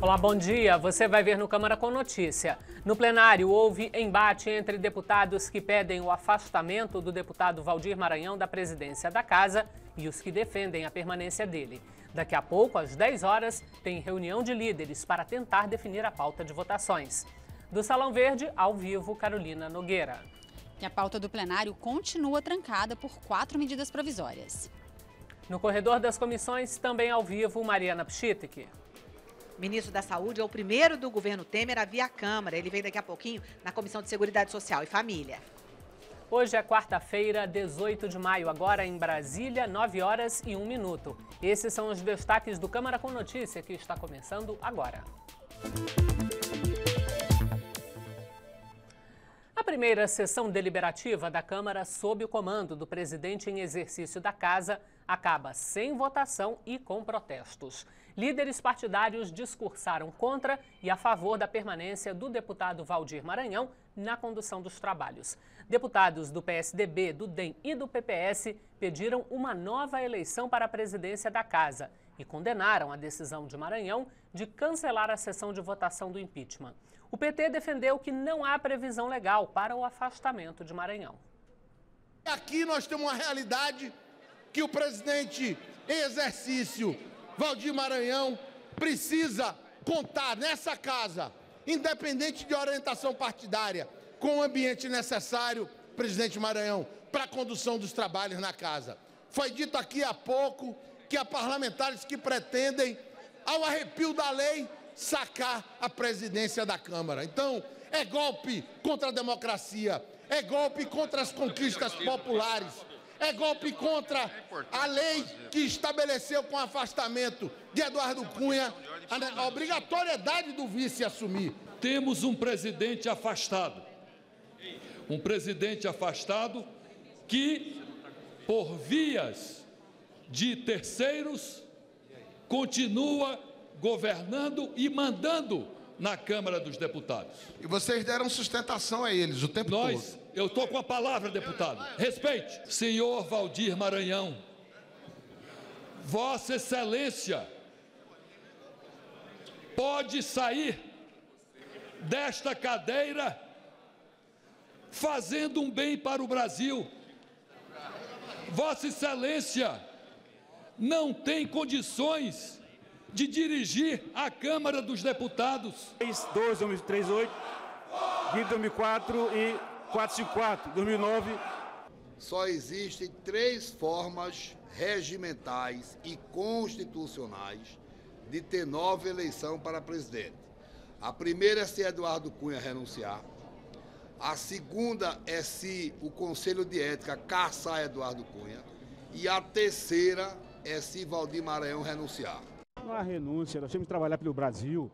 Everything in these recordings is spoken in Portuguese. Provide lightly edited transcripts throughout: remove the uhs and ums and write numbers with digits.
Olá, bom dia. Você vai ver no Câmara com Notícia. No plenário, houve embate entre deputados que pedem o afastamento do deputado Valdir Maranhão da presidência da Casa e os que defendem a permanência dele. Daqui a pouco, às 10 horas, tem reunião de líderes para tentar definir a pauta de votações. Do Salão Verde, ao vivo, Carolina Nogueira. E a pauta do plenário continua trancada por 4 medidas provisórias. No corredor das comissões, também ao vivo, Mariana Pschitik. O ministro da Saúde é o primeiro do governo Temer a vir à Câmara. Ele vem daqui a pouquinho na Comissão de Seguridade Social e Família. Hoje é quarta-feira, 18 de maio, agora em Brasília, 9 horas e 1 minuto. Esses são os destaques do Câmara com Notícia, que está começando agora. A primeira sessão deliberativa da Câmara, sob o comando do presidente em exercício da Casa, acaba sem votação e com protestos. Líderes partidários discursaram contra e a favor da permanência do deputado Valdir Maranhão na condução dos trabalhos. Deputados do PSDB, do DEM e do PPS pediram uma nova eleição para a presidência da Casa e condenaram a decisão de Maranhão de cancelar a sessão de votação do impeachment. O PT defendeu que não há previsão legal para o afastamento de Maranhão. Aqui nós temos uma realidade que o presidente em exercício, Valdir Maranhão, precisa contar nessa casa, independente de orientação partidária, com o ambiente necessário, presidente Maranhão, para a condução dos trabalhos na casa. Foi dito aqui há pouco que há parlamentares que pretendem, ao arrepio da lei, sacar a presidência da Câmara. Então, é golpe contra a democracia, é golpe contra as conquistas populares, é golpe contra a lei que estabeleceu com o afastamento de Eduardo Cunha a obrigatoriedade do vice assumir. Temos um presidente afastado que, por vias de terceiros, continua governando e mandando na Câmara dos Deputados. E vocês deram sustentação a eles o tempo todo. Eu estou com a palavra, deputado. Respeite. Senhor Valdir Maranhão, Vossa Excelência pode sair desta cadeira fazendo um bem para o Brasil. Vossa Excelência não tem condições de dirigir a Câmara dos Deputados. 12, 2038, 2004 e 454, 2009. Só existem 3 formas regimentais e constitucionais de ter nova eleição para presidente. A primeira é se Eduardo Cunha renunciar. A segunda é se o Conselho de Ética caçar Eduardo Cunha. E a terceira é se Valdir Maranhão renunciar. Não há renúncia, nós temos que trabalhar pelo Brasil.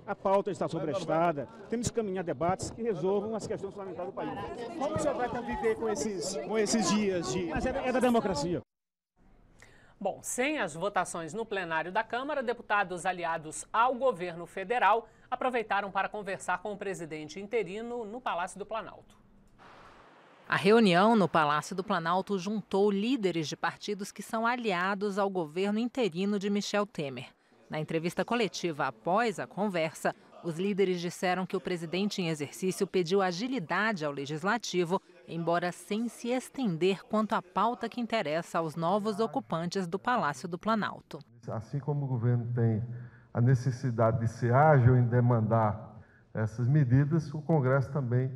A pauta está sobrestada, temos que caminhar debates que resolvam as questões fundamentais do país. Como você vai conviver com esses dias de... Mas é da democracia. Bom, sem as votações no plenário da Câmara, deputados aliados ao governo federal aproveitaram para conversar com o presidente interino no Palácio do Planalto. A reunião no Palácio do Planalto juntou líderes de partidos que são aliados ao governo interino de Michel Temer. Na entrevista coletiva após a conversa, os líderes disseram que o presidente em exercício pediu agilidade ao legislativo, embora sem se estender quanto à pauta que interessa aos novos ocupantes do Palácio do Planalto. Assim como o governo tem a necessidade de ser ágil em demandar essas medidas, o Congresso também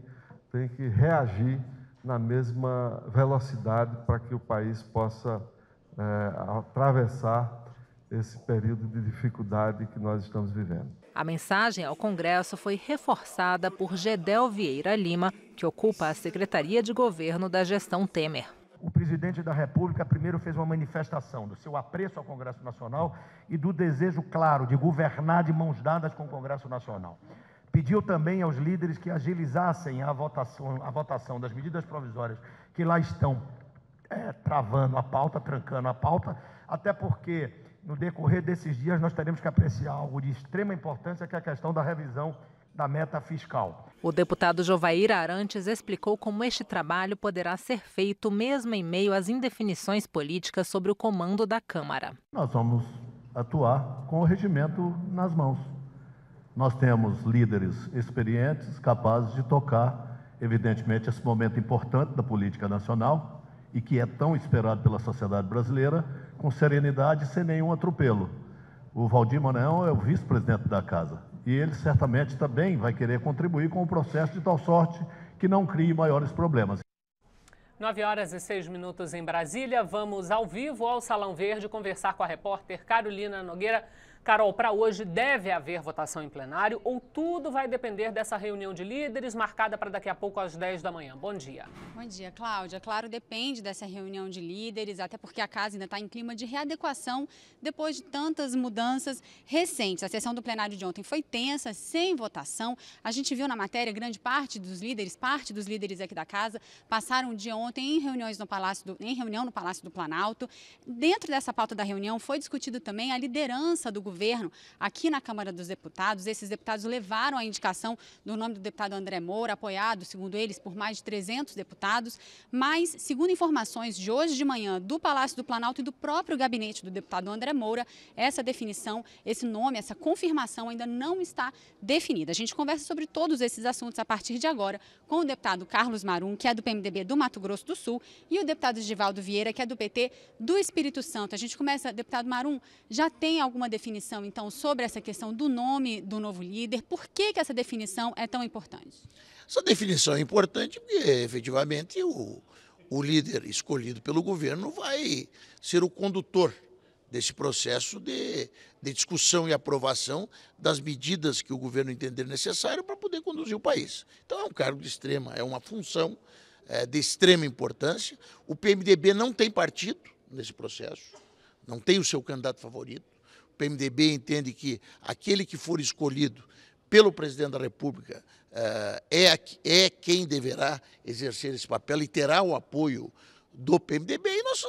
tem que reagir na mesma velocidade para que o país possa atravessar esse período de dificuldade que nós estamos vivendo. A mensagem ao Congresso foi reforçada por Gedel Vieira Lima, que ocupa a Secretaria de Governo da gestão Temer. O presidente da República primeiro fez uma manifestação do seu apreço ao Congresso Nacional e do desejo claro de governar de mãos dadas com o Congresso Nacional. Pediu também aos líderes que agilizassem a votação das medidas provisórias que lá estão travando a pauta, trancando a pauta, até porque no decorrer desses dias nós teremos que apreciar algo de extrema importância, que é a questão da revisão da meta fiscal. O deputado Jovair Arantes explicou como este trabalho poderá ser feito mesmo em meio às indefinições políticas sobre o comando da Câmara. Nós vamos atuar com o regimento nas mãos. nós temos líderes experientes, capazes de tocar, evidentemente, esse momento importante da política nacional e que é tão esperado pela sociedade brasileira, com serenidade e sem nenhum atropelo. O Valdir Maranhão é o vice-presidente da Casa e ele certamente também vai querer contribuir com o processo de tal sorte que não crie maiores problemas. 9h06 em Brasília. Vamos ao vivo ao Salão Verde conversar com a repórter Carolina Nogueira. Carol, para hoje deve haver votação em plenário ou tudo vai depender dessa reunião de líderes marcada para daqui a pouco às 10 da manhã? Bom dia. Bom dia, Cláudia. Claro, depende dessa reunião de líderes, até porque a casa ainda está em clima de readequação depois de tantas mudanças recentes. A sessão do plenário de ontem foi tensa, sem votação. A gente viu na matéria grande parte dos líderes aqui da casa passaram o dia ontem em reunião no Palácio do Planalto. Dentro dessa pauta da reunião foi discutido também a liderança do governo aqui na Câmara dos Deputados. Esses deputados levaram a indicação do nome do deputado André Moura, apoiado, segundo eles, por mais de 300 deputados. Mas, segundo informações de hoje de manhã do Palácio do Planalto e do próprio gabinete do deputado André Moura, essa definição, esse nome, essa confirmação ainda não está definida. A gente conversa sobre todos esses assuntos a partir de agora com o deputado Carlos Marum, que é do PMDB do Mato Grosso do Sul, e o deputado Givaldo Vieira, que é do PT do Espírito Santo. A gente começa, deputado Marum, já tem alguma definição então, sobre essa questão do nome do novo líder? Por que essa definição é tão importante? Essa definição é importante porque, efetivamente, o líder escolhido pelo governo vai ser o condutor desse processo de discussão e aprovação das medidas que o governo entender necessário para poder conduzir o país. Então, é um cargo de extrema, é uma função de extrema importância. O PMDB não tem partido nesse processo, não tem o seu candidato favorito. O PMDB entende que aquele que for escolhido pelo presidente da República é quem deverá exercer esse papel e terá o apoio do PMDB. E nós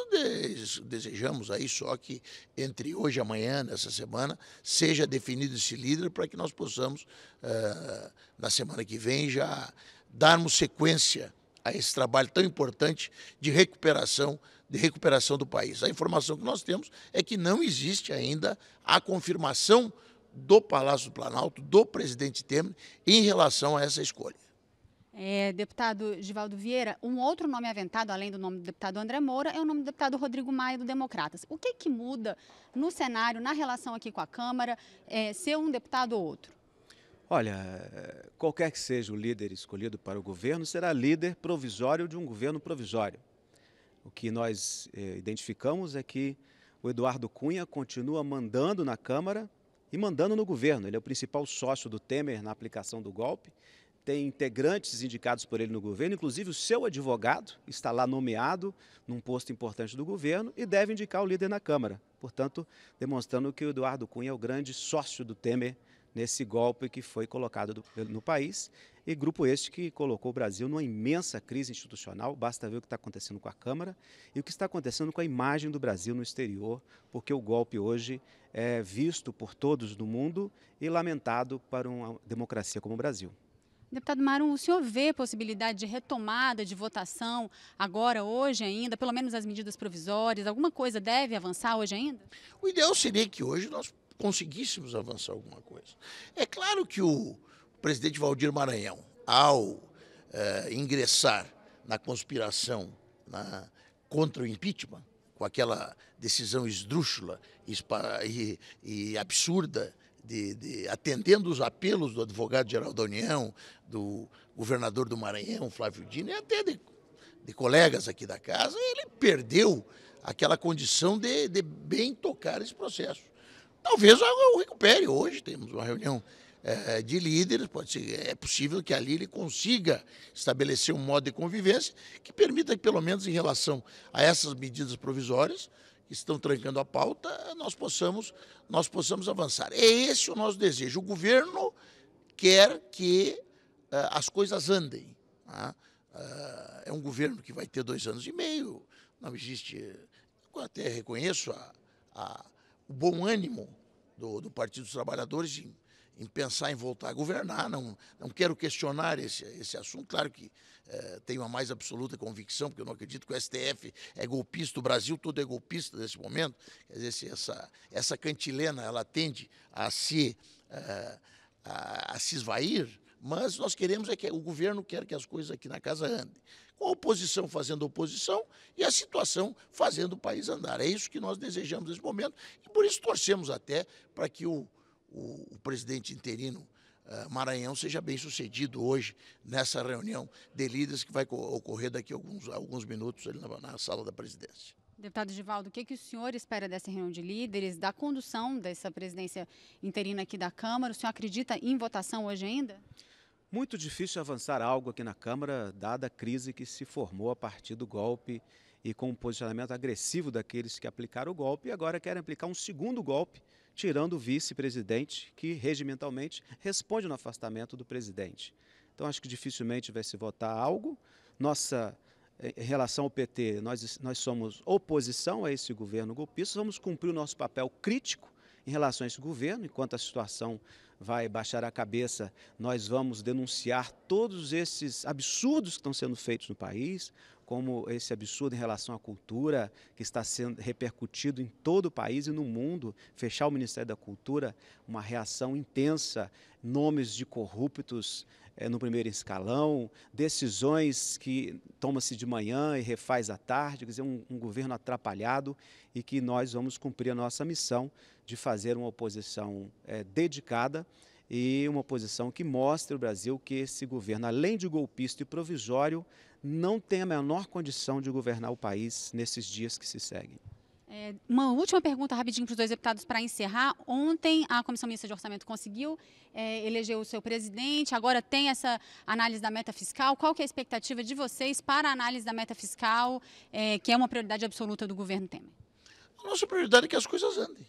desejamos aí só que entre hoje e amanhã, nessa semana, seja definido esse líder para que nós possamos, na semana que vem, já darmos sequência a esse trabalho tão importante de recuperação do país. A informação que nós temos é que não existe ainda a confirmação do Palácio do Planalto, do presidente Temer, em relação a essa escolha. Deputado Givaldo Vieira, um outro nome aventado, além do nome do deputado André Moura, é o nome do deputado Rodrigo Maia, do Democratas. O que muda no cenário, na relação aqui com a Câmara, ser um deputado ou outro? Olha, qualquer que seja o líder escolhido para o governo, será líder provisório de um governo provisório. O que nós identificamos é que o Eduardo Cunha continua mandando na Câmara e mandando no governo. Ele é o principal sócio do Temer na aplicação do golpe. Tem integrantes indicados por ele no governo, inclusive o seu advogado está lá nomeado num posto importante do governo e deve indicar o líder na Câmara. Portanto, demonstrando que o Eduardo Cunha é o grande sócio do Temer nesse golpe que foi colocado no país. E grupo este que colocou o Brasil numa imensa crise institucional. Basta ver o que está acontecendo com a Câmara e o que está acontecendo com a imagem do Brasil no exterior, porque o golpe hoje é visto por todos no mundo e lamentado para uma democracia como o Brasil. Deputado Marum, o senhor vê possibilidade de retomada de votação agora, hoje ainda, pelo menos as medidas provisórias? Alguma coisa deve avançar hoje ainda? O ideal seria que hoje nós conseguíssemos avançar alguma coisa. É claro que o presidente Valdir Maranhão, ao ingressar na conspiração contra o impeachment, com aquela decisão esdrúxula e absurda, atendendo os apelos do advogado-geral da União, do governador do Maranhão, Flávio Dino, e até de colegas aqui da casa, ele perdeu aquela condição de bem tocar esse processo. Talvez eu recupere. Hoje temos uma reunião de líderes, é possível que ali ele consiga estabelecer um modo de convivência que permita que, pelo menos em relação a essas medidas provisórias que estão trancando a pauta, nós possamos avançar. É esse o nosso desejo. O governo quer que as coisas andem. Tá? É um governo que vai ter 2 anos e meio, não existe... Eu até reconheço o bom ânimo do Partido dos Trabalhadores em pensar em voltar a governar. Não quero questionar esse assunto. Claro que tenho a mais absoluta convicção, porque eu não acredito que o STF é golpista, o Brasil todo é golpista nesse momento. Quer dizer, se essa cantilena ela tende a a se esvair, mas nós queremos que o governo quer que as coisas aqui na casa andem. Com a oposição fazendo oposição e a situação fazendo o país andar. É isso que nós desejamos nesse momento e por isso torcemos até para que o presidente interino Maranhão seja bem sucedido hoje nessa reunião de líderes que vai ocorrer daqui a alguns minutos ali na sala da presidência. Deputado Givaldo, o que o senhor espera dessa reunião de líderes, da condução dessa presidência interina aqui da Câmara? O senhor acredita em votação hoje ainda? Muito difícil avançar algo aqui na Câmara, dada a crise que se formou a partir do golpe e com o posicionamento agressivo daqueles que aplicaram o golpe e agora querem aplicar um segundo golpe, tirando o vice-presidente, que regimentalmente responde no afastamento do presidente. Então, acho que dificilmente vai se votar algo. Em relação ao PT, nós somos oposição a esse governo golpista, vamos cumprir o nosso papel crítico em relação a esse governo. Enquanto a situação vai baixar a cabeça, nós vamos denunciar todos esses absurdos que estão sendo feitos no país, como esse absurdo em relação à cultura, que está sendo repercutido em todo o país e no mundo, fechar o Ministério da Cultura, uma reação intensa, nomes de corruptos no primeiro escalão, decisões que toma-se de manhã e refaz à tarde, quer dizer, um governo atrapalhado e que nós vamos cumprir a nossa missão de fazer uma oposição dedicada e uma oposição que mostre ao Brasil que esse governo, além de golpista e provisório, não tem a menor condição de governar o país nesses dias que se seguem. Uma última pergunta rapidinho para os dois deputados para encerrar. Ontem a Comissão Mista de Orçamento conseguiu eleger o seu presidente, agora tem essa análise da meta fiscal. Qual que é a expectativa de vocês para a análise da meta fiscal, que é uma prioridade absoluta do governo Temer? A nossa prioridade é que as coisas andem.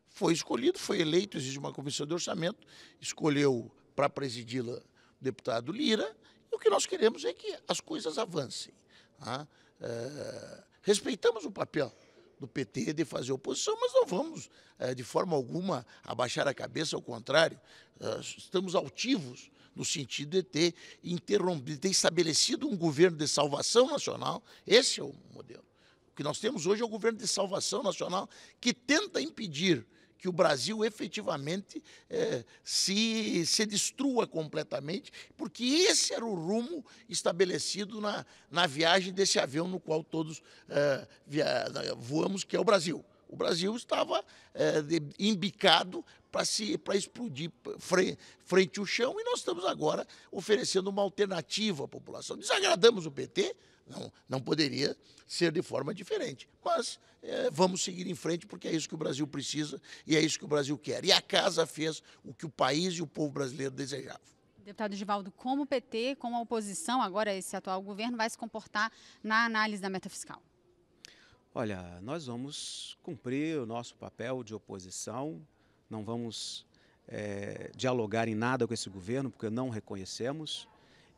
Foi escolhido, foi eleito, existe uma comissão de orçamento, escolheu para presidi-la o deputado Lira, e o que nós queremos é que as coisas avancem. Respeitamos o papel do PT de fazer oposição, mas não vamos, de forma alguma, abaixar a cabeça, ao contrário, estamos altivos no sentido de ter estabelecido um governo de salvação nacional. Esse é o modelo. O que nós temos hoje é o governo de salvação nacional que tenta impedir que o Brasil efetivamente se destrua completamente, porque esse era o rumo estabelecido na viagem desse avião no qual todos voamos, que é o Brasil. O Brasil estava embicado para explodir frente ao chão e nós estamos agora oferecendo uma alternativa à população. Desagradamos o PT? Não poderia ser de forma diferente, mas vamos seguir em frente porque é isso que o Brasil precisa e é isso que o Brasil quer. E a casa fez o que o país e o povo brasileiro desejavam. Deputado Givaldo, como o PT, como a oposição, agora esse atual governo, vai se comportar na análise da meta fiscal? Olha, nós vamos cumprir o nosso papel de oposição, não vamos dialogar em nada com esse governo, porque não reconhecemos.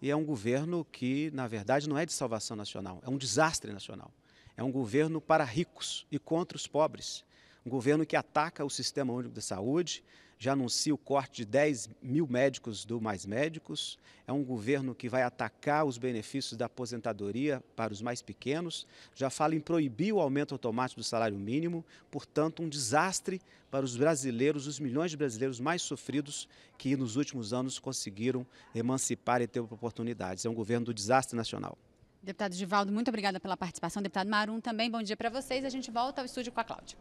E é um governo que, na verdade, não é de salvação nacional, é um desastre nacional. É um governo para ricos e contra os pobres. Um governo que ataca o Sistema Único de Saúde, já anuncia o corte de 10 mil médicos do Mais Médicos. É um governo que vai atacar os benefícios da aposentadoria para os mais pequenos. Já fala em proibir o aumento automático do salário mínimo. Portanto, um desastre para os brasileiros, os milhões de brasileiros mais sofridos que nos últimos anos conseguiram emancipar e ter oportunidades. É um governo do desastre nacional. Deputado Givaldo, muito obrigada pela participação. Deputado Marum, também bom dia para vocês. A gente volta ao estúdio com a Cláudia.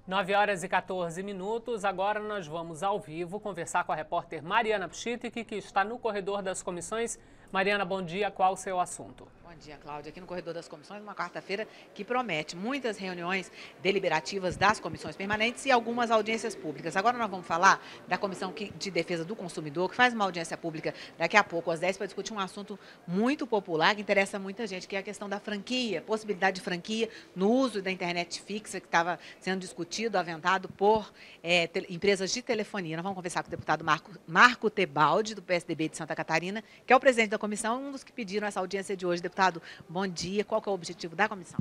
9h14. Agora nós vamos ao vivo conversar com a repórter Mariana Pchitic, que está no corredor das comissões. Mariana, bom dia. Qual o seu assunto? Bom dia, Cláudia. Aqui no corredor das comissões, uma quarta-feira que promete muitas reuniões deliberativas das comissões permanentes e algumas audiências públicas. Agora nós vamos falar da Comissão de Defesa do Consumidor, que faz uma audiência pública daqui a pouco, às 10, para discutir um assunto muito popular que interessa muita gente, que é a questão da franquia, possibilidade de franquia no uso da internet fixa, que estava sendo discutido, aventado por empresas de telefonia. Nós vamos conversar com o deputado Marco Tebaldi, do PSDB de Santa Catarina, que é o presidente da comissão, um dos que pediram essa audiência de hoje. Deputado, bom dia. Qual que é o objetivo da comissão?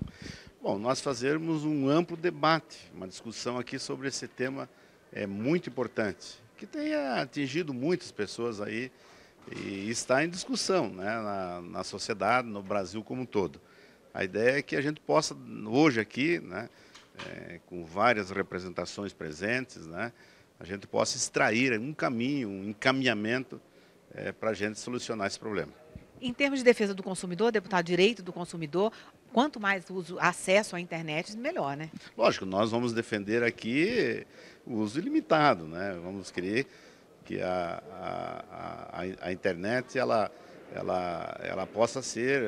Bom, nós fazermos um amplo debate, uma discussão aqui sobre esse tema muito importante, que tenha atingido muitas pessoas aí e está em discussão, né, na sociedade, no Brasil como um todo. A ideia é que a gente possa, hoje aqui, né, com várias representações presentes, né, a gente possa extrair um caminho, um encaminhamento para a gente solucionar esse problema. Em termos de defesa do consumidor, deputado, direito do consumidor, quanto mais acesso à internet, melhor, né? Lógico, nós vamos defender aqui o uso ilimitado, né? Vamos querer que a internet ela possa ser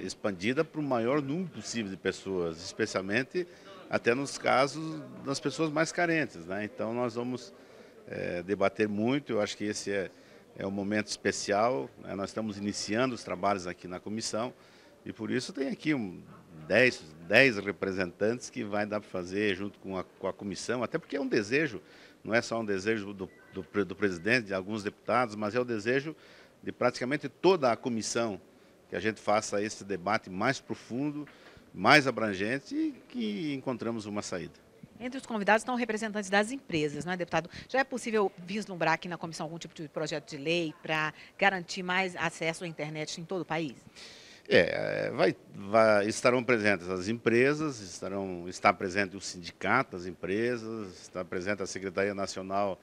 expandida para o maior número possível de pessoas, especialmente até nos casos das pessoas mais carentes, né? Então nós vamos debater muito. Eu acho que esse é um momento especial, né? Nós estamos iniciando os trabalhos aqui na comissão e por isso tem aqui 10 representantes que vai dar para fazer junto com a comissão, até porque é um desejo, não é só um desejo do presidente, de alguns deputados, mas é o desejo de praticamente toda a comissão que a gente faça esse debate mais profundo, mais abrangente e que encontramos uma saída. Entre os convidados estão representantes das empresas, não é, deputado? Já é possível vislumbrar aqui na comissão algum tipo de projeto de lei para garantir mais acesso à internet em todo o país? Estarão presentes as empresas, está presente o sindicato das empresas, está presente a Secretaria Nacional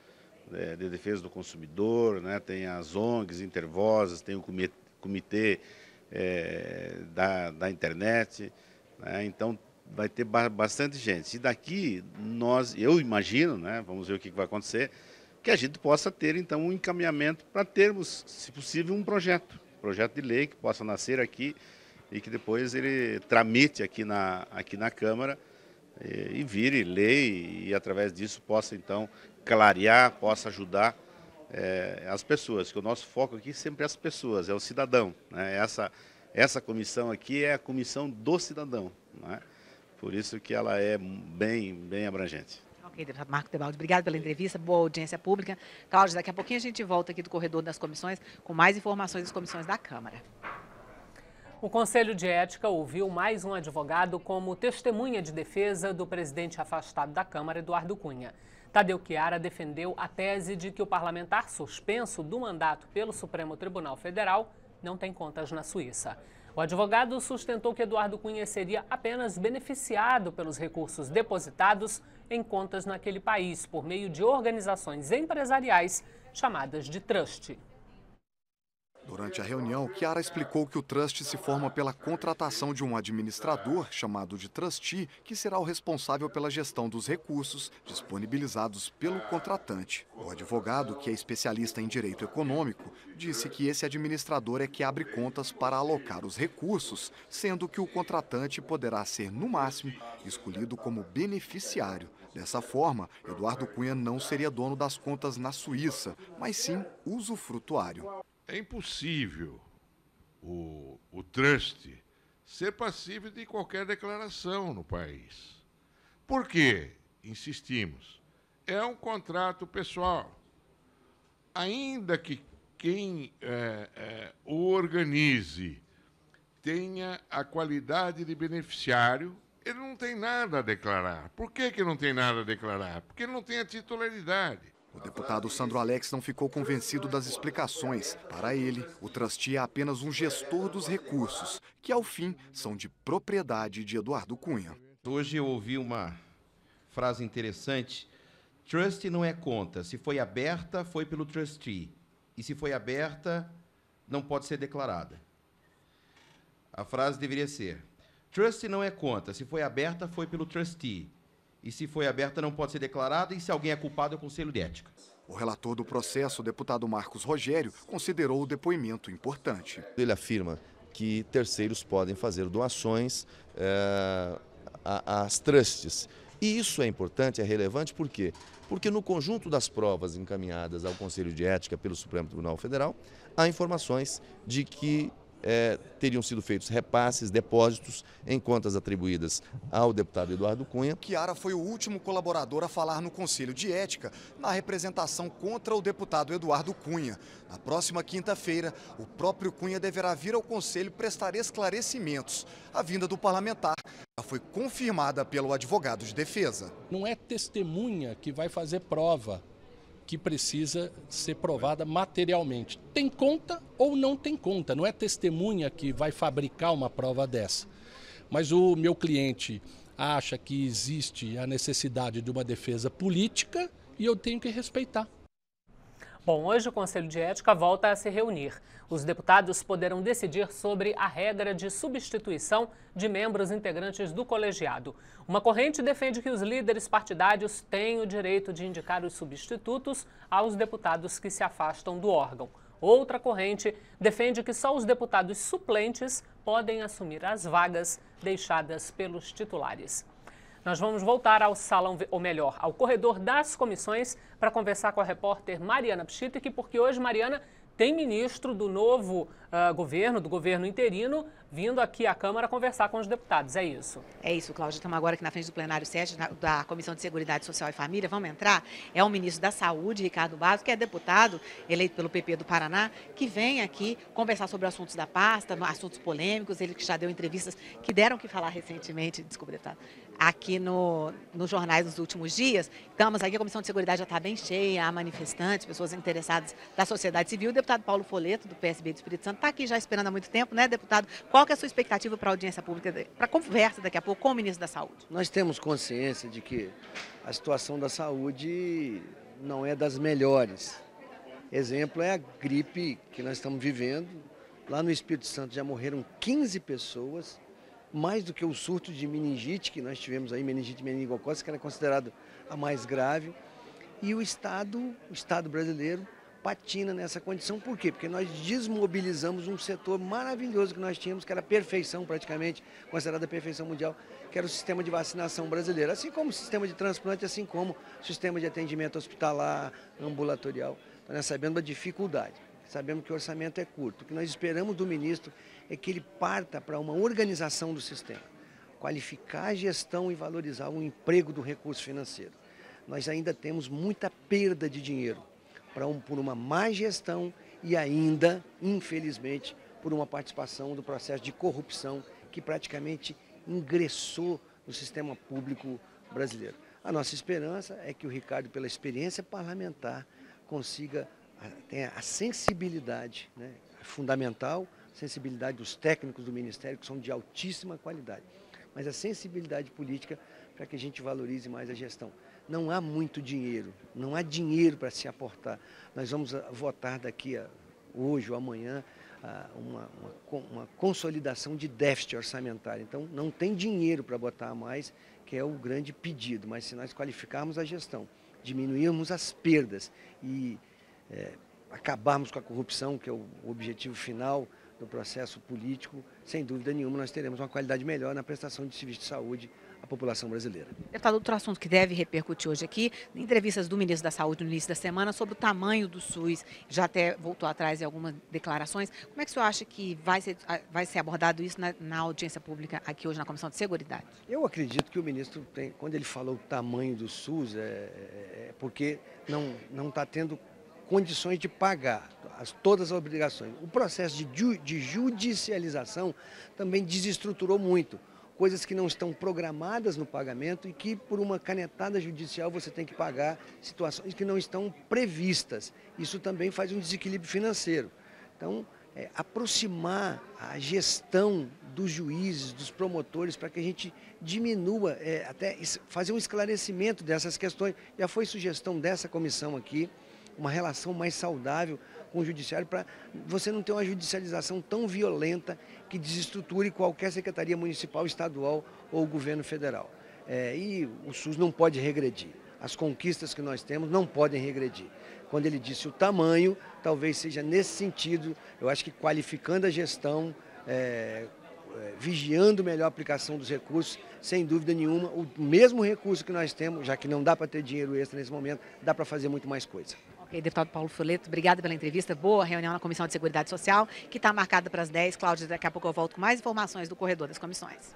de Defesa do Consumidor, né? Tem as ONGs, Intervozes, tem o comitê da internet, né? Então vai ter bastante gente. E daqui eu imagino, né? Vamos ver o que vai acontecer, que a gente possa ter então um encaminhamento para termos, se possível, um projeto de lei que possa nascer aqui e que depois ele tramite aqui na Câmara e vire lei e através disso possa então clarear, possa ajudar as pessoas, que o nosso foco aqui sempre é as pessoas, é o cidadão, né? Essa comissão aqui é a comissão do cidadão, né? Por isso que ela é bem abrangente. Ok, deputado Marco Tebaldi, obrigado pela entrevista, boa audiência pública. Cláudia, daqui a pouquinho a gente volta aqui do corredor das comissões com mais informações das comissões da Câmara. O Conselho de Ética ouviu mais um advogado como testemunha de defesa do presidente afastado da Câmara, Eduardo Cunha. Tadeu Chiara defendeu a tese de que o parlamentar suspenso do mandato pelo Supremo Tribunal Federal não tem contas na Suíça. O advogado sustentou que Eduardo Cunha seria apenas beneficiado pelos recursos depositados em contas naquele país por meio de organizações empresariais chamadas de trust. Durante a reunião, Chiara explicou que o trust se forma pela contratação de um administrador, chamado de trustee, que será o responsável pela gestão dos recursos disponibilizados pelo contratante. O advogado, que é especialista em direito econômico, disse que esse administrador é que abre contas para alocar os recursos, sendo que o contratante poderá ser, no máximo, escolhido como beneficiário. Dessa forma, Eduardo Cunha não seria dono das contas na Suíça, mas sim usufrutuário. É impossível o trust ser passível de qualquer declaração no país. Por quê? Insistimos. É um contrato pessoal. Ainda que quem o organize tenha a qualidade de beneficiário, ele não tem nada a declarar. Por que não tem nada a declarar? Porque ele não tem a titularidade. O deputado Sandro Alex não ficou convencido das explicações. Para ele, o trustee é apenas um gestor dos recursos, que ao fim são de propriedade de Eduardo Cunha. Hoje eu ouvi uma frase interessante. Trust não é conta. Se foi aberta, foi pelo trustee. E se foi aberta, não pode ser declarada. A frase deveria ser: trust não é conta. Se foi aberta, foi pelo trustee. E se foi aberta, não pode ser declarada, e se alguém é culpado, é o Conselho de Ética. O relator do processo, o deputado Marcos Rogério, considerou o depoimento importante. Ele afirma que terceiros podem fazer doações às trusts. E isso é importante, é relevante, por quê? Porque no conjunto das provas encaminhadas ao Conselho de Ética pelo Supremo Tribunal Federal, há informações de que teriam sido feitos repasses, depósitos em contas atribuídas ao deputado Eduardo Cunha. Chiara foi o último colaborador a falar no Conselho de Ética na representação contra o deputado Eduardo Cunha. Na próxima quinta-feira, o próprio Cunha deverá vir ao Conselho prestar esclarecimentos. A vinda do parlamentar já foi confirmada pelo advogado de defesa. Não é testemunha que vai fazer prova que precisa ser provada materialmente. Tem conta ou não tem conta, não é testemunha que vai fabricar uma prova dessa. Mas o meu cliente acha que existe a necessidade de uma defesa política e eu tenho que respeitar. Bom, hoje o Conselho de Ética volta a se reunir. Os deputados poderão decidir sobre a regra de substituição de membros integrantes do colegiado. Uma corrente defende que os líderes partidários têm o direito de indicar os substitutos aos deputados que se afastam do órgão. Outra corrente defende que só os deputados suplentes podem assumir as vagas deixadas pelos titulares. Nós vamos voltar ao salão, ou melhor, ao corredor das comissões para conversar com a repórter Mariana Pschittick, porque hoje, Mariana, tem ministro do novo governo, do governo interino, vindo aqui à Câmara conversar com os deputados. É isso? É isso, Cláudia. Estamos agora aqui na frente do plenário 7 da Comissão de Seguridade Social e Família. Vamos entrar? É o ministro da Saúde, Ricardo Barros, que é deputado eleito pelo PP do Paraná, que vem aqui conversar sobre assuntos da pasta, assuntos polêmicos. Ele que já deu entrevistas que deram o que falar recentemente, desculpa, deputado, aqui nos jornais nos últimos dias. Estamos aqui, a Comissão de Seguridade já está bem cheia, há manifestantes, pessoas interessadas da sociedade civil. O deputado Paulo Folleto, do PSB do Espírito Santo, está aqui já esperando há muito tempo, né, deputado? Qual que é a sua expectativa para a audiência pública, para a conversa daqui a pouco com o ministro da Saúde? Nós temos consciência de que a situação da saúde não é das melhores. Exemplo é a gripe que nós estamos vivendo. Lá no Espírito Santo já morreram 15 pessoas, mais do que o surto de meningite que nós tivemos aí, meningite meningocócica, que era considerado a mais grave. E o Estado brasileiro patina nessa condição. Por quê? Porque nós desmobilizamos um setor maravilhoso que nós tínhamos, que era a perfeição praticamente, considerada a perfeição mundial, que era o sistema de vacinação brasileiro, assim como o sistema de transplante, assim como o sistema de atendimento hospitalar, ambulatorial. Então, nós sabemos da dificuldade, sabemos que o orçamento é curto. O que nós esperamos do ministro é que ele parta para uma organização do sistema, qualificar a gestão e valorizar o emprego do recurso financeiro. Nós ainda temos muita perda de dinheiro por uma má gestão e ainda, infelizmente, por uma participação do processo de corrupção que praticamente ingressou no sistema público brasileiro. A nossa esperança é que o Ricardo, pela experiência parlamentar, consiga ter a sensibilidade, né, fundamental, a sensibilidade dos técnicos do Ministério, que são de altíssima qualidade, mas a sensibilidade política para que a gente valorize mais a gestão. Não há muito dinheiro, não há dinheiro para se aportar. Nós vamos votar daqui a hoje ou amanhã uma consolidação de déficit orçamentário. Então, não tem dinheiro para botar a mais, que é o grande pedido. Mas se nós qualificarmos a gestão, diminuirmos as perdas e acabarmos com a corrupção, que é o objetivo final do processo político, sem dúvida nenhuma nós teremos uma qualidade melhor na prestação de serviço de saúde à população brasileira. Deputado, outro assunto que deve repercutir hoje aqui, entrevistas do ministro da Saúde no início da semana sobre o tamanho do SUS, já até voltou atrás em algumas declarações. Como é que o senhor acha que vai ser abordado isso na audiência pública aqui hoje na Comissão de Seguridade? Eu acredito que o ministro, quando ele falou o tamanho do SUS, porque não está tendo condições de pagar todas as obrigações. O processo de judicialização também desestruturou muito. Coisas que não estão programadas no pagamento e que, por uma canetada judicial, você tem que pagar, situações que não estão previstas. Isso também faz um desequilíbrio financeiro. Então, aproximar a gestão dos juízes, dos promotores, para que a gente diminua, até fazer um esclarecimento dessas questões. Já foi sugestão dessa comissão aqui, uma relação mais saudável com o judiciário, para você não ter uma judicialização tão violenta que desestruture qualquer secretaria municipal, estadual ou governo federal. E o SUS não pode regredir. As conquistas que nós temos não podem regredir. Quando ele disse o tamanho, talvez seja nesse sentido, eu acho que qualificando a gestão, vigiando melhor a aplicação dos recursos, sem dúvida nenhuma, o mesmo recurso que nós temos, já que não dá para ter dinheiro extra nesse momento, dá para fazer muito mais coisa. Ok, deputado Paulo Folleto, obrigada pela entrevista. Boa reunião na Comissão de Seguridade Social, que está marcada para as 10. Cláudia, daqui a pouco eu volto com mais informações do corredor das comissões.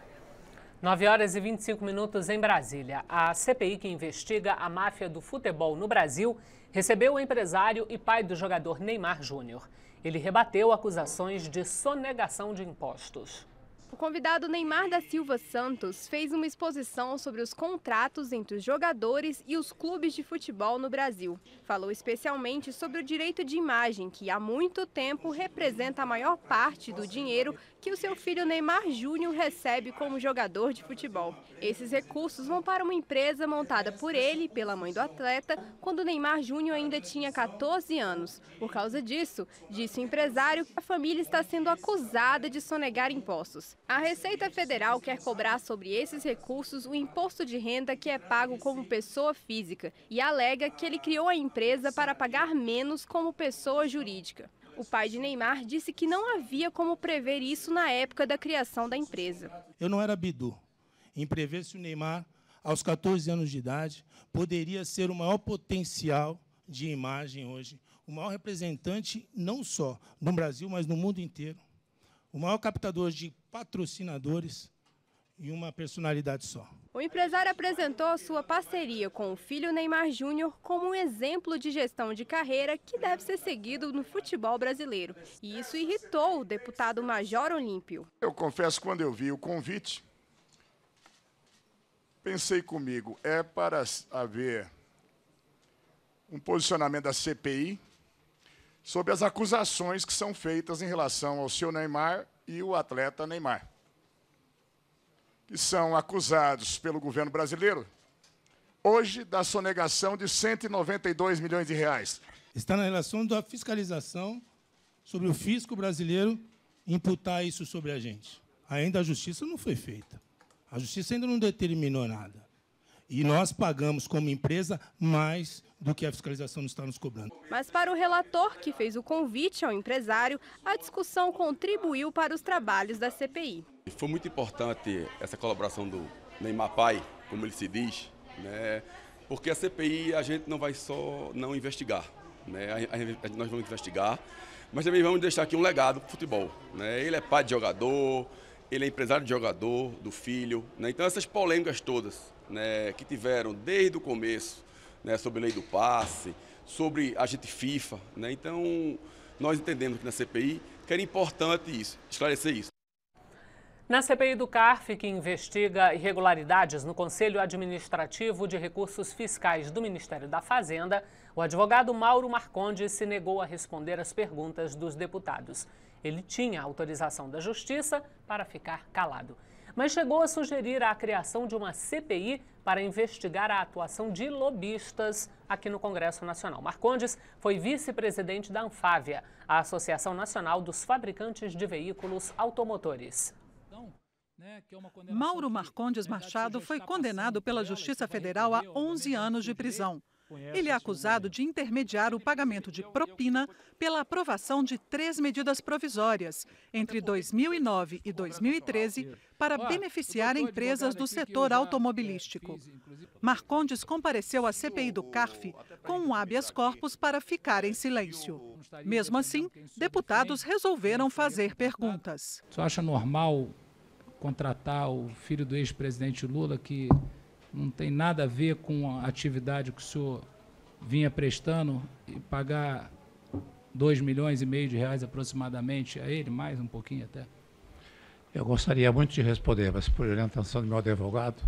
9h25 em Brasília. A CPI que investiga a máfia do futebol no Brasil recebeu o empresário e pai do jogador Neymar Júnior. Ele rebateu acusações de sonegação de impostos. O convidado Neymar da Silva Santos fez uma exposição sobre os contratos entre os jogadores e os clubes de futebol no Brasil. Falou especialmente sobre o direito de imagem, que há muito tempo representa a maior parte do dinheiro que o seu filho Neymar Júnior recebe como jogador de futebol. Esses recursos vão para uma empresa montada por ele e pela mãe do atleta, quando Neymar Júnior ainda tinha 14 anos. Por causa disso, disse o empresário, a família está sendo acusada de sonegar impostos. A Receita Federal quer cobrar sobre esses recursos o imposto de renda que é pago como pessoa física e alega que ele criou a empresa para pagar menos como pessoa jurídica. O pai de Neymar disse que não havia como prever isso na época da criação da empresa. Eu não era bidu em prever se o Neymar, aos 14 anos de idade, poderia ser o maior potencial de imagem hoje, o maior representante não só no Brasil, mas no mundo inteiro, o maior captador de patrocinadores e uma personalidade só. O empresário apresentou a sua parceria com o filho Neymar Júnior como um exemplo de gestão de carreira que deve ser seguido no futebol brasileiro. E isso irritou o deputado Major Olímpio. Eu confesso, quando eu vi o convite, pensei comigo, é para haver um posicionamento da CPI sobre as acusações que são feitas em relação ao seu Neymar e o atleta Neymar, que são acusados pelo governo brasileiro, hoje, da sonegação de 192 milhões de reais. Está na relação da fiscalização sobre o fisco brasileiro imputar isso sobre a gente. Ainda a justiça não foi feita. A justiça ainda não determinou nada. E nós pagamos, como empresa, mais do que a fiscalização está nos cobrando. Mas para o relator, que fez o convite ao empresário, a discussão contribuiu para os trabalhos da CPI. Foi muito importante essa colaboração do Neymar pai, como ele se diz, né? Porque a CPI a gente não vai só não investigar, né? Nós vamos investigar, mas também vamos deixar aqui um legado para o futebol, né? Ele é pai de jogador, ele é empresário de jogador, do filho, né? Então essas polêmicas todas, né, que tiveram desde o começo, né, sobre a lei do passe, sobre a agente FIFA, né? Então nós entendemos que na CPI que era importante isso, esclarecer isso. Na CPI do CARF, que investiga irregularidades no Conselho Administrativo de Recursos Fiscais do Ministério da Fazenda, o advogado Mauro Marcondes se negou a responder às perguntas dos deputados. Ele tinha autorização da Justiça para ficar calado, mas chegou a sugerir a criação de uma CPI para investigar a atuação de lobistas aqui no Congresso Nacional. Marcondes foi vice-presidente da Anfávia, a Associação Nacional dos Fabricantes de Veículos Automotores. Mauro Marcondes Machado foi condenado pela Justiça Federal a 11 anos de prisão. Ele é acusado de intermediar o pagamento de propina pela aprovação de 3 medidas provisórias entre 2009 e 2013 para beneficiar empresas do setor automobilístico. Marcondes compareceu à CPI do CARF com um habeas corpus para ficar em silêncio. Mesmo assim, deputados resolveram fazer perguntas. Você acha normal contratar o filho do ex-presidente Lula, que não tem nada a ver com a atividade que o senhor vinha prestando, e pagar 2,5 milhões de reais aproximadamente a ele, mais um pouquinho até? Eu gostaria muito de responder, mas por orientação do meu advogado,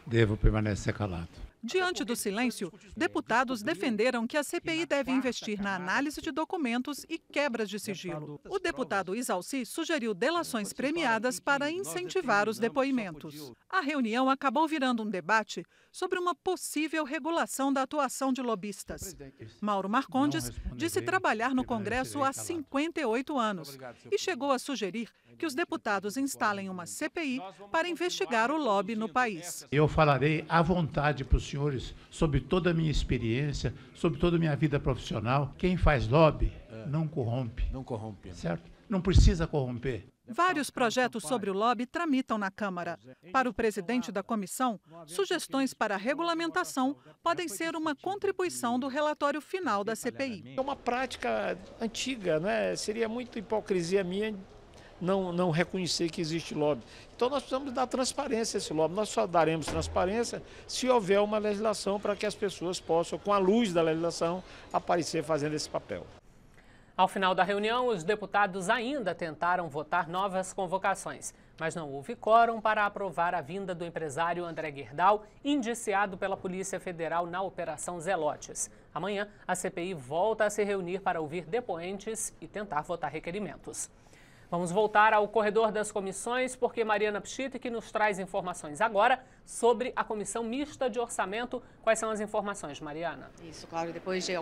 devo permanecer calado. Diante do silêncio, deputados defenderam que a CPI deve investir na análise de documentos e quebras de sigilo. O deputado Isalci sugeriu delações premiadas para incentivar os depoimentos. A reunião acabou virando um debate sobre uma possível regulação da atuação de lobistas. Mauro Marcondes disse trabalhar no Congresso há 58 anos e chegou a sugerir que os deputados instalem uma CPI para investigar o lobby no país. Eu falarei à vontade para os senhores sobre toda a minha experiência, sobre toda a minha vida profissional. Quem faz lobby não corrompe. Não corrompe. Certo? Não precisa corromper. Vários projetos sobre o lobby tramitam na Câmara. Para o presidente da comissão, sugestões para a regulamentação podem ser uma contribuição do relatório final da CPI. É uma prática antiga, né? Seria muita hipocrisia minha não reconhecer que existe lobby. Então nós precisamos dar transparência a esse lobby. Nós só daremos transparência se houver uma legislação para que as pessoas possam, com a luz da legislação, aparecer fazendo esse papel. Ao final da reunião, os deputados ainda tentaram votar novas convocações, mas não houve quórum para aprovar a vinda do empresário André Gerdau, indiciado pela Polícia Federal na Operação Zelotes. Amanhã, a CPI volta a se reunir para ouvir depoentes e tentar votar requerimentos. Vamos voltar ao corredor das comissões, porque Mariana Pschittig nos traz informações agora sobre a Comissão Mista de Orçamento. Quais são as informações, Mariana? Isso, Cláudio. Depois de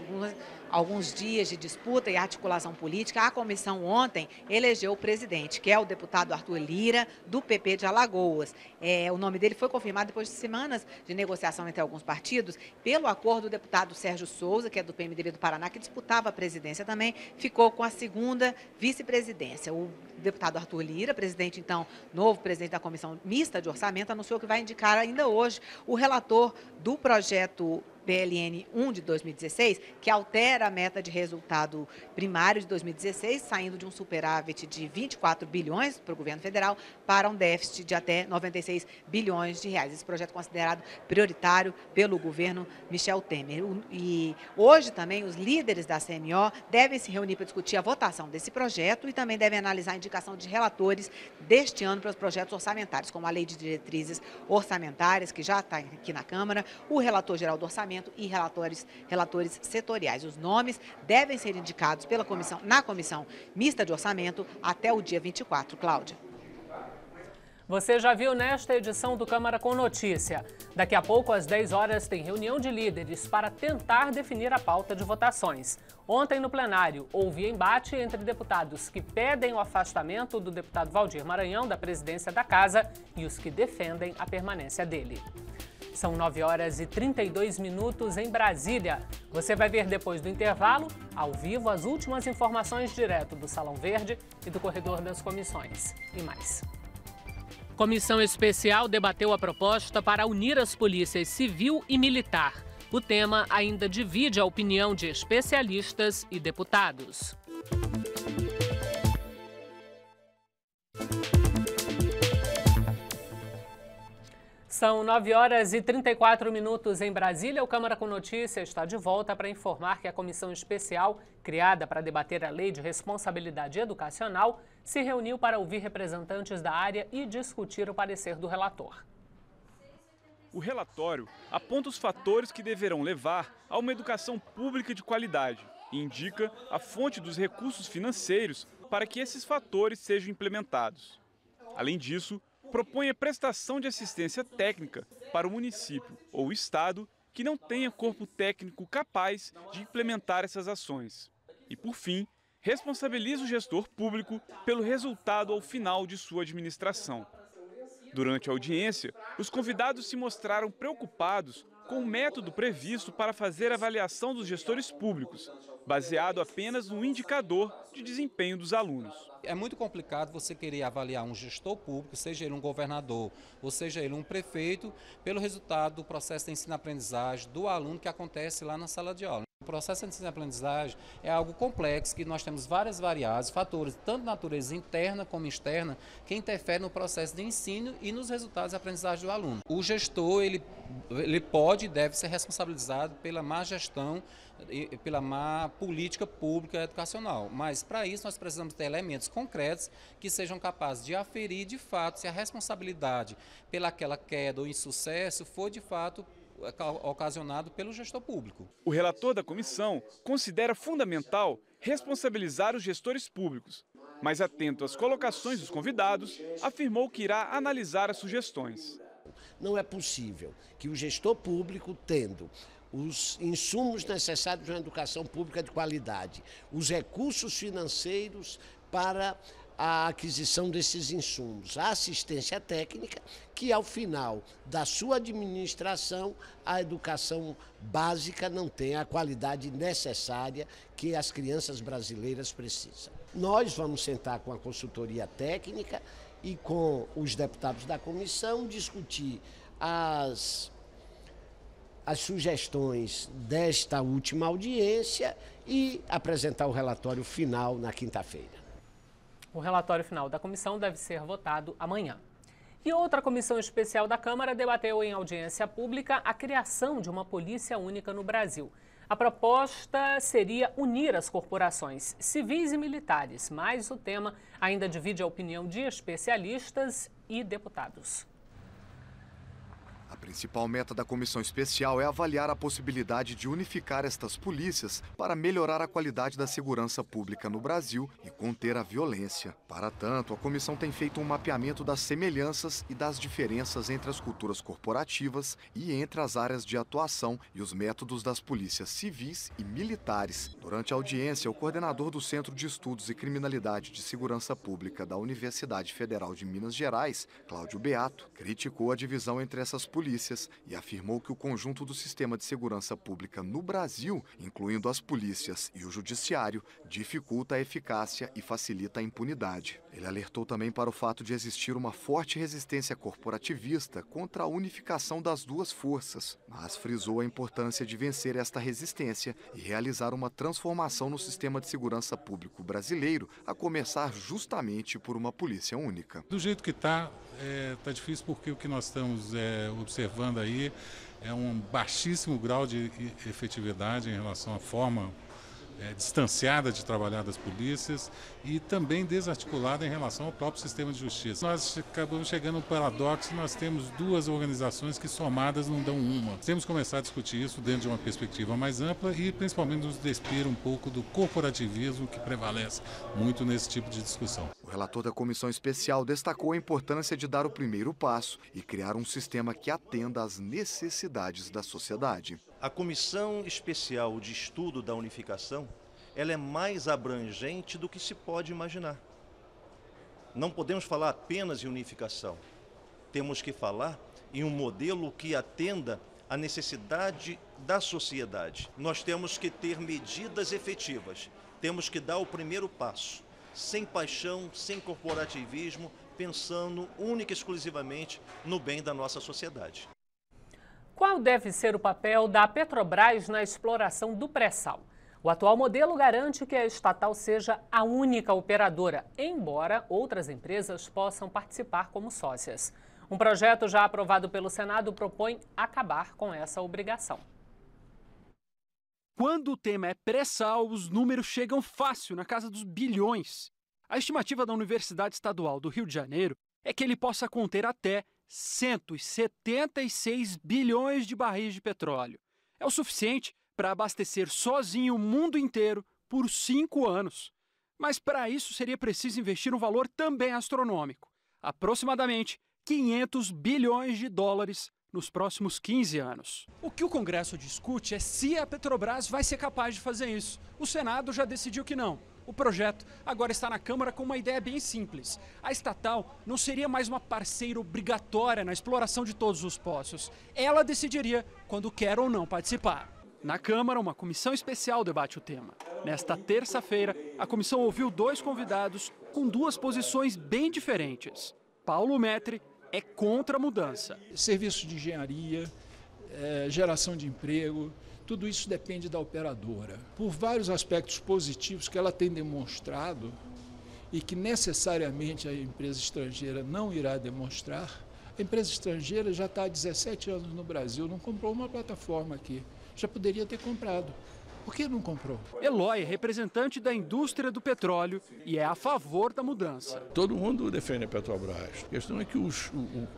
alguns dias de disputa e articulação política, a comissão ontem elegeu o presidente, que é o deputado Arthur Lira, do PP de Alagoas. O nome dele foi confirmado depois de semanas de negociação entre alguns partidos. Pelo acordo, o deputado Sérgio Souza, que é do PMDB do Paraná, que disputava a presidência também, ficou com a segunda vice-presidência. O deputado Arthur Lira, presidente, então, novo presidente da Comissão Mista de Orçamento, anunciou que vai indicar ainda hoje o relator do projeto PLN 1 de 2016, que altera a meta de resultado primário de 2016, saindo de um superávit de 24 bilhões para o governo federal para um déficit de até 96 bilhões de reais. Esse projeto é considerado prioritário pelo governo Michel Temer. E hoje também os líderes da CMO devem se reunir para discutir a votação desse projeto e também devem analisar a indicação de relatores deste ano para os projetos orçamentários, como a Lei de Diretrizes Orçamentárias, que já está aqui na Câmara, o relator geral do orçamento e relatores setoriais. Os nomes devem ser indicados na Comissão Mista de Orçamento até o dia 24. Cláudia. Você já viu nesta edição do Câmara com Notícia. Daqui a pouco, às 10 horas, tem reunião de líderes para tentar definir a pauta de votações. Ontem, no plenário, houve embate entre deputados que pedem o afastamento do deputado Valdir Maranhão da presidência da Casa e os que defendem a permanência dele. São 9 horas e 32 minutos em Brasília. Você vai ver depois do intervalo, ao vivo, as últimas informações direto do Salão Verde e do Corredor das Comissões. E mais. Comissão Especial debateu a proposta para unir as polícias civil e militar. O tema ainda divide a opinião de especialistas e deputados. São 9 horas e 34 minutos em Brasília. O Câmara com Notícia está de volta para informar que a comissão especial, criada para debater a Lei de Responsabilidade Educacional, se reuniu para ouvir representantes da área e discutir o parecer do relator. O relatório aponta os fatores que deverão levar a uma educação pública de qualidade e indica a fonte dos recursos financeiros para que esses fatores sejam implementados. Além disso, propõe a prestação de assistência técnica para o município ou o estado que não tenha corpo técnico capaz de implementar essas ações. E, por fim, responsabiliza o gestor público pelo resultado ao final de sua administração. Durante a audiência, os convidados se mostraram preocupados com o método previsto para fazer a avaliação dos gestores públicos, baseado apenas no indicador de desempenho dos alunos. É muito complicado você querer avaliar um gestor público, seja ele um governador ou seja ele um prefeito, pelo resultado do processo de ensino-aprendizagem do aluno que acontece lá na sala de aula. O processo de ensino-aprendizagem é algo complexo, que nós temos várias variáveis, fatores, tanto de natureza interna como externa, que interferem no processo de ensino e nos resultados de aprendizagem do aluno. O gestor, ele pode e deve ser responsabilizado pela má gestão e pela má política pública educacional. Mas, para isso, nós precisamos ter elementos concretos que sejam capazes de aferir, de fato, se a responsabilidade pelaquela queda ou insucesso for, de fato, ocasionado pelo gestor público. O relator da comissão considera fundamental responsabilizar os gestores públicos, mas atento às colocações dos convidados, afirmou que irá analisar as sugestões. Não é possível que o gestor público, tendo os insumos necessários para uma educação pública de qualidade, os recursos financeiros para a aquisição desses insumos, a assistência técnica, que ao final da sua administração a educação básica não tem a qualidade necessária que as crianças brasileiras precisam. Nós vamos sentar com a consultoria técnica e com os deputados da comissão, discutir as sugestões desta última audiência e apresentar o relatório final na quinta-feira. O relatório final da comissão deve ser votado amanhã. E outra comissão especial da Câmara debateu em audiência pública a criação de uma polícia única no Brasil. A proposta seria unir as corporações civis e militares, mas o tema ainda divide a opinião de especialistas e deputados. A principal meta da comissão especial é avaliar a possibilidade de unificar estas polícias para melhorar a qualidade da segurança pública no Brasil e conter a violência. Para tanto, a comissão tem feito um mapeamento das semelhanças e das diferenças entre as culturas corporativas e entre as áreas de atuação e os métodos das polícias civis e militares. Durante a audiência, o coordenador do Centro de Estudos e Criminalidade de Segurança Pública da Universidade Federal de Minas Gerais, Cláudio Beato, criticou a divisão entre essas polícias e afirmou que o conjunto do sistema de segurança pública no Brasil, incluindo as polícias e o judiciário, dificulta a eficácia e facilita a impunidade. Ele alertou também para o fato de existir uma forte resistência corporativista contra a unificação das duas forças, mas frisou a importância de vencer esta resistência e realizar uma transformação no sistema de segurança público brasileiro, a começar justamente por uma polícia única. Do jeito que está difícil, porque o que nós estamos observando aí é um baixíssimo grau de efetividade em relação à forma distanciada de trabalhar das polícias e também desarticulada em relação ao próprio sistema de justiça. Nós acabamos chegando a um paradoxo, nós temos duas organizações que somadas não dão uma. Temos que começar a discutir isso dentro de uma perspectiva mais ampla e principalmente nos despir um pouco do corporativismo que prevalece muito nesse tipo de discussão. O relator da comissão especial destacou a importância de dar o primeiro passo e criar um sistema que atenda às necessidades da sociedade. A Comissão Especial de Estudo da Unificação, ela é mais abrangente do que se pode imaginar. Não podemos falar apenas em unificação. Temos que falar em um modelo que atenda à necessidade da sociedade. Nós temos que ter medidas efetivas. Temos que dar o primeiro passo, sem paixão, sem corporativismo, pensando única e exclusivamente no bem da nossa sociedade. Qual deve ser o papel da Petrobras na exploração do pré-sal? O atual modelo garante que a estatal seja a única operadora, embora outras empresas possam participar como sócias. Um projeto já aprovado pelo Senado propõe acabar com essa obrigação. Quando o tema é pré-sal, os números chegam fácil, na casa dos bilhões. A estimativa da Universidade Estadual do Rio de Janeiro é que ele possa conter até 176 bilhões de barris de petróleo. É o suficiente para abastecer sozinho o mundo inteiro por 5 anos. Mas para isso seria preciso investir um valor também astronômico, aproximadamente 500 bilhões de dólares nos próximos 15 anos. O que o Congresso discute é se a Petrobras vai ser capaz de fazer isso. O Senado já decidiu que não. O projeto agora está na Câmara com uma ideia bem simples. A estatal não seria mais uma parceira obrigatória na exploração de todos os poços. Ela decidiria quando quer ou não participar. Na Câmara, uma comissão especial debate o tema. Nesta terça-feira, a comissão ouviu 2 convidados com 2 posições bem diferentes. Paulo Metri é contra a mudança. Serviços de engenharia, geração de emprego, tudo isso depende da operadora. Por vários aspectos positivos que ela tem demonstrado e que necessariamente a empresa estrangeira não irá demonstrar, a empresa estrangeira já está há 17 anos no Brasil, não comprou uma plataforma aqui. Já poderia ter comprado. Por que não comprou? Eloy é representante da indústria do petróleo e é a favor da mudança. Todo mundo defende a Petrobras. A questão é que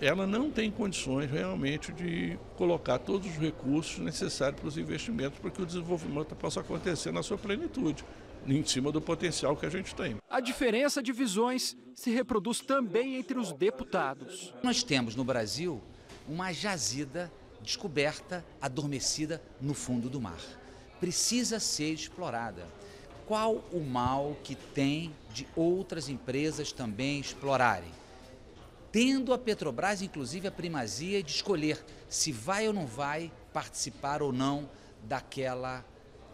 ela não tem condições realmente de colocar todos os recursos necessários para os investimentos para que o desenvolvimento possa acontecer na sua plenitude, em cima do potencial que a gente tem. A diferença de visões se reproduz também entre os deputados. Nós temos no Brasil uma jazida descoberta, adormecida no fundo do mar. Precisa ser explorada. Qual o mal que tem de outras empresas também explorarem? Tendo a Petrobras, inclusive, a primazia de escolher se vai ou não vai participar ou não daquela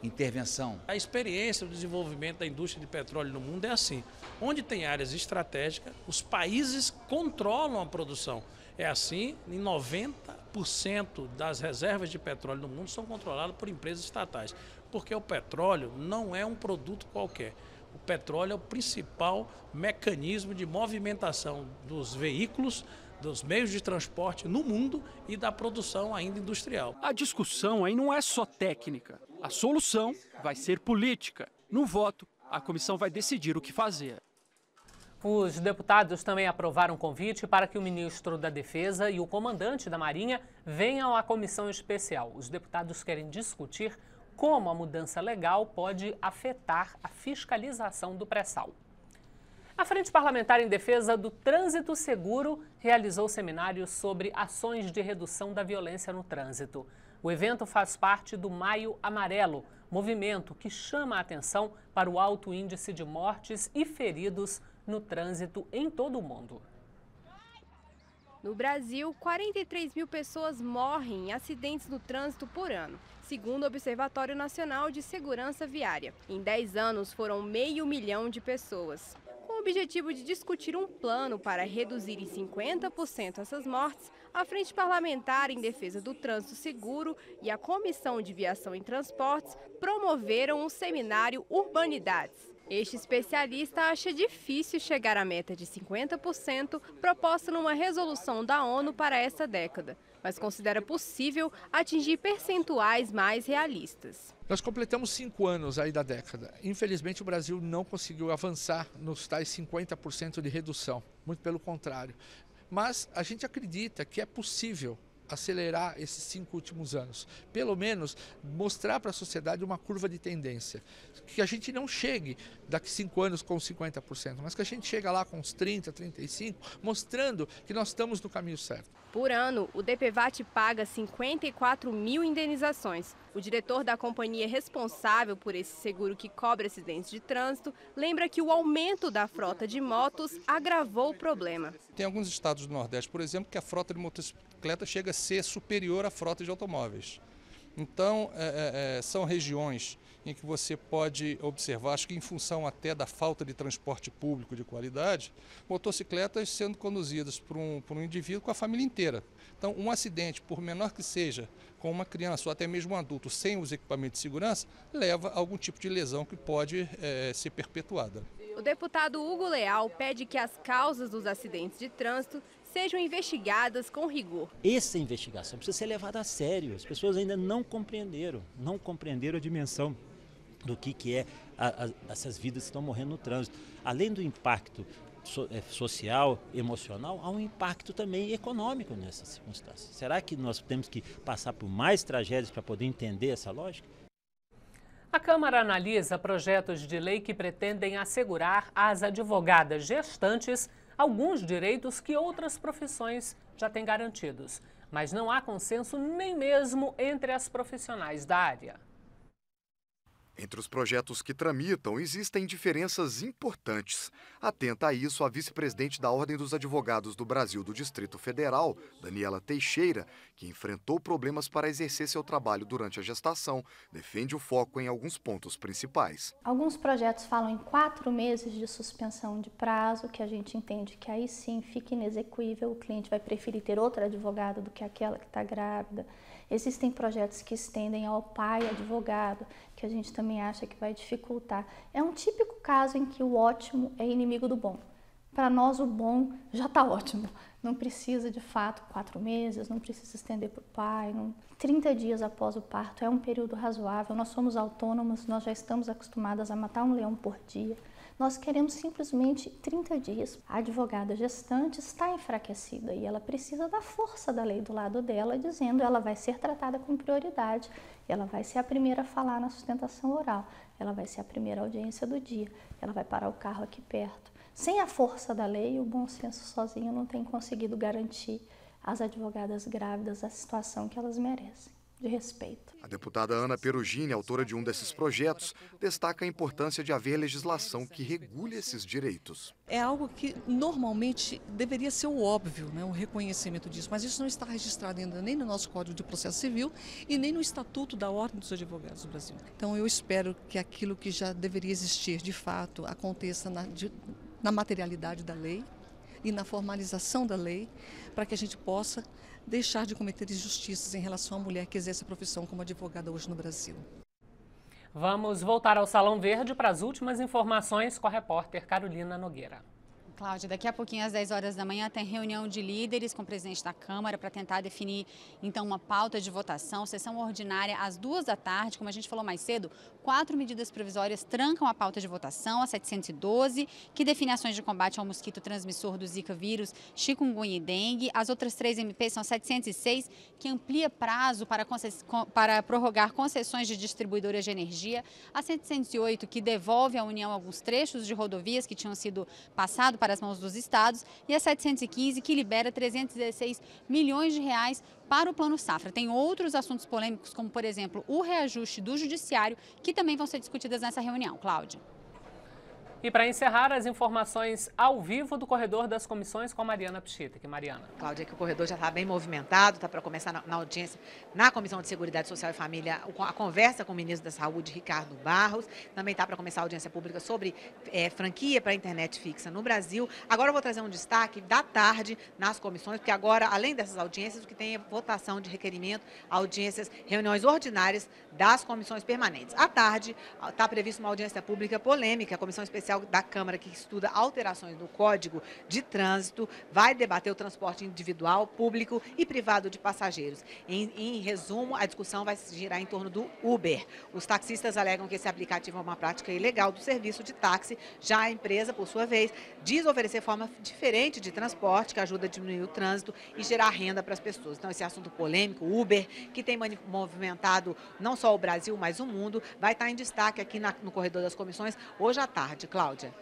intervenção. A experiência do desenvolvimento da indústria de petróleo no mundo é assim. Onde tem áreas estratégicas, os países controlam a produção. É assim, em 90% das reservas de petróleo no mundo são controladas por empresas estatais, porque o petróleo não é um produto qualquer. O petróleo é o principal mecanismo de movimentação dos veículos, dos meios de transporte no mundo e da produção ainda industrial. A discussão aí não é só técnica. A solução vai ser política. No voto, a comissão vai decidir o que fazer. Os deputados também aprovaram um convite para que o ministro da Defesa e o comandante da Marinha venham à comissão especial. Os deputados querem discutir como a mudança legal pode afetar a fiscalização do pré-sal. A Frente Parlamentar em Defesa do Trânsito Seguro realizou seminários sobre ações de redução da violência no trânsito. O evento faz parte do Maio Amarelo, movimento que chama a atenção para o alto índice de mortes e feridos no trânsito em todo o mundo. No Brasil, 43 mil pessoas morrem em acidentes no trânsito por ano, segundo o Observatório Nacional de Segurança Viária. Em 10 anos, foram 500 mil de pessoas. Com o objetivo de discutir um plano para reduzir em 50% essas mortes, a Frente Parlamentar em Defesa do Trânsito Seguro e a Comissão de Viação em Transportes promoveram um seminário Urbanidades. Este especialista acha difícil chegar à meta de 50% proposta numa resolução da ONU para essa década, mas considera possível atingir percentuais mais realistas. Nós completamos 5 anos aí da década. Infelizmente o Brasil não conseguiu avançar nos tais 50% de redução, muito pelo contrário. Mas a gente acredita que é possível acelerar esses 5 últimos anos. Pelo menos mostrar para a sociedade uma curva de tendência. Que a gente não chegue daqui 5 anos com 50%, mas que a gente chega lá com uns 30%, 35%, mostrando que nós estamos no caminho certo. Por ano, o DPVAT paga 54 mil indenizações. O diretor da companhia responsável por esse seguro que cobre acidentes de trânsito lembra que o aumento da frota de motos agravou o problema. Tem alguns estados do Nordeste, por exemplo, que a frota de motocicleta chega a ser superior à frota de automóveis. Então, são regiões em que você pode observar, acho que em função até da falta de transporte público de qualidade, motocicletas sendo conduzidas por um indivíduo com a família inteira. Então, um acidente, por menor que seja, com uma criança ou até mesmo um adulto sem os equipamentos de segurança, leva a algum tipo de lesão que pode ser perpetuada. O deputado Hugo Leal pede que as causas dos acidentes de trânsito sejam investigadas com rigor. Essa investigação precisa ser levada a sério. As pessoas ainda não compreenderam a dimensão do que é essas vidas que estão morrendo no trânsito. Além do impacto social, emocional, há um impacto também econômico nessas circunstâncias. Será que nós temos que passar por mais tragédias para poder entender essa lógica? A Câmara analisa projetos de lei que pretendem assegurar às advogadas gestantes alguns direitos que outras profissões já têm garantidos. Mas não há consenso nem mesmo entre as profissionais da área. Entre os projetos que tramitam, existem diferenças importantes. Atenta a isso, a vice-presidente da Ordem dos Advogados do Brasil do Distrito Federal, Daniela Teixeira, que enfrentou problemas para exercer seu trabalho durante a gestação, defende o foco em alguns pontos principais. Alguns projetos falam em 4 meses de suspensão de prazo, que a gente entende que aí sim fica inexequível, o cliente vai preferir ter outra advogada do que aquela que está grávida. Existem projetos que estendem ao pai advogado, que a gente também acha que vai dificultar. É um típico caso em que o ótimo é inimigo do bom. Para nós o bom já está ótimo. Não precisa de fato 4 meses, não precisa estender para o pai. 30 dias após o parto é um período razoável. Nós somos autônomos, nós já estamos acostumadas a matar um leão por dia. Nós queremos simplesmente 30 dias. A advogada gestante está enfraquecida e ela precisa da força da lei do lado dela, dizendo que ela vai ser tratada com prioridade, ela vai ser a primeira a falar na sustentação oral, ela vai ser a primeira audiência do dia, ela vai parar o carro aqui perto. Sem a força da lei, o bom senso sozinho não tem conseguido garantir às advogadas grávidas a situação que elas merecem, de respeito. A deputada Ana Perugini, autora de um desses projetos, destaca a importância de haver legislação que regule esses direitos. É algo que normalmente deveria ser o óbvio, né, o reconhecimento disso, mas isso não está registrado ainda nem no nosso Código de Processo Civil e nem no Estatuto da Ordem dos Advogados do Brasil. Então eu espero que aquilo que já deveria existir de fato aconteça na materialidade da lei e na formalização da lei, para que a gente possa deixar de cometer injustiças em relação à mulher que exerce a profissão como advogada hoje no Brasil. Vamos voltar ao Salão Verde para as últimas informações com a repórter Carolina Nogueira. Cláudia, daqui a pouquinho às 10 horas da manhã tem reunião de líderes com o presidente da Câmara para tentar definir então uma pauta de votação, sessão ordinária às 2 da tarde, como a gente falou mais cedo, 4 medidas provisórias trancam a pauta de votação, a 712, que define ações de combate ao mosquito transmissor do Zika vírus, chikungunya e dengue. As outras 3 MPs são a 706, que amplia prazo para prorrogar concessões de distribuidoras de energia, a 708, que devolve à União alguns trechos de rodovias que tinham sido passados para as mãos dos estados, e a 715, que libera 316 milhões de reais para o Plano Safra. Tem outros assuntos polêmicos, como, por exemplo, o reajuste do Judiciário, que também vão ser discutidas nessa reunião. Cláudia. E para encerrar, as informações ao vivo do Corredor das Comissões com a Mariana Pschitek. Mariana. Cláudia, que o corredor já está bem movimentado, está para começar na audiência na Comissão de Seguridade Social e Família, a conversa com o ministro da Saúde, Ricardo Barros. Também está para começar a audiência pública sobre franquia para a internet fixa no Brasil. Agora eu vou trazer um destaque da tarde nas comissões, porque agora, além dessas audiências, o que tem é votação de requerimento, audiências, reuniões ordinárias das comissões permanentes. À tarde, está prevista uma audiência pública polêmica, a Comissão Especial da Câmara, que estuda alterações no Código de Trânsito, vai debater o transporte individual, público e privado de passageiros. Em resumo, a discussão vai se girar em torno do Uber. Os taxistas alegam que esse aplicativo é uma prática ilegal do serviço de táxi. Já a empresa, por sua vez, diz oferecer forma diferente de transporte, que ajuda a diminuir o trânsito e gerar renda para as pessoas. Então, esse assunto polêmico, o Uber, que tem movimentado não só o Brasil, mas o mundo, vai estar em destaque aqui no Corredor das Comissões hoje à tarde. Cláudia.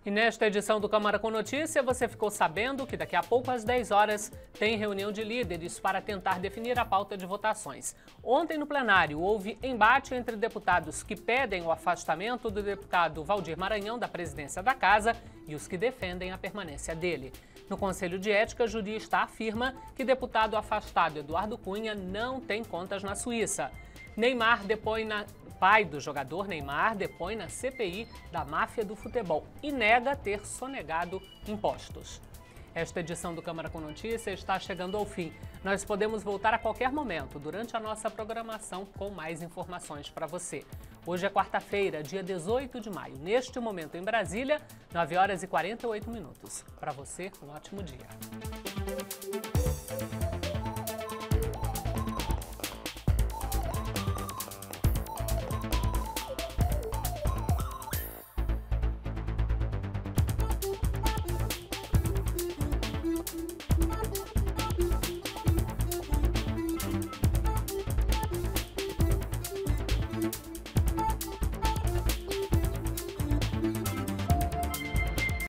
E nesta edição do Câmara com Notícia, você ficou sabendo que daqui a pouco, às 10 horas, tem reunião de líderes para tentar definir a pauta de votações. Ontem, no plenário, houve embate entre deputados que pedem o afastamento do deputado Valdir Maranhão da presidência da Casa e os que defendem a permanência dele. No Conselho de Ética, jurista afirma que deputado afastado Eduardo Cunha não tem contas na Suíça. Pai do jogador Neymar depõe na CPI da máfia do futebol e nega ter sonegado impostos. Esta edição do Câmara com Notícia está chegando ao fim. Nós podemos voltar a qualquer momento durante a nossa programação com mais informações para você. Hoje é quarta-feira, dia 18 de maio. Neste momento em Brasília, 9 horas e 48 minutos. Para você, um ótimo dia.